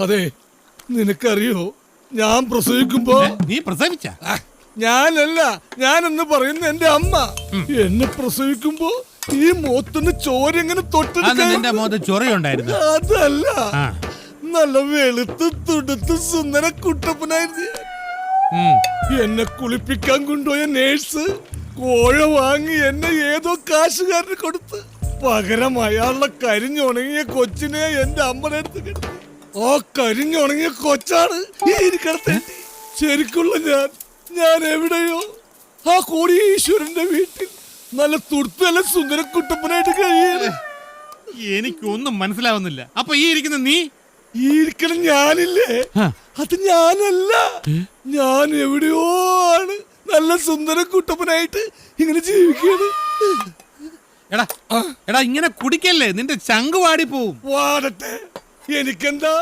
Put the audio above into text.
അതെ, നിനക്കറിയോ ഞാൻ പ്രസവിക്കുമ്പോ നീ പ്രസവിച്ച? ഞാനല്ല, ഞാനെന്ന് പറയുന്ന എന്റെ അമ്മ എന്നെ പ്രസവിക്കുമ്പോ ഈ മോത്തിന് ചോര എങ്ങനെ നിന്റെ മോത്ത് ചൊറയുണ്ടായിരുന്നു? അതല്ല, നല്ല വെളുത്ത് തുടുത്ത് സുന്ദര കുട്ടപ്പനായിരുന്നു. എന്നെ കുളിപ്പിക്കാൻ കൊണ്ടുപോയ നേഴ്സ് കോഴ വാങ്ങി എന്നെ ഏതോ കാശുകാരന് കൊടുത്ത് പകരം അയാളുടെ കരിഞ്ഞുണങ്ങിയ കൊച്ചിനെ എന്റെ അമ്മയുടെ അടുത്ത് കിടത്തി. ആ കരിഞ്ഞുണങ്ങിയ കൊച്ചാണ് ഇരിക്കടത്തെ. ശരിക്കുള്ള ഞാൻ എവിടെയോ ആ കോടീശ്വരന്റെ വീട്ടിൽ നല്ല തുടുത്ത് നല്ല സുന്ദര കുട്ടപ്പനായിട്ട് കഴിയാണ്. എനിക്കൊന്നും മനസ്സിലാവുന്നില്ല. അപ്പൊ ഈ ഇരിക്കുന്ന നീ? ഈ ഇരിക്കണം ഞാനില്ലേ, അത് ഞാനല്ല. ഞാൻ എവിടെയോ ആണ് നല്ല സുന്ദര കുട്ടപ്പനായിട്ട് ഇങ്ങനെ ജീവിക്കുകയാണ്. എടാ ഇങ്ങനെ കുടിക്കല്ലേ, നിന്റെ ചങ്ക് വാടി പോവും. വാടട്ടെ, എനിക്കെന്താ.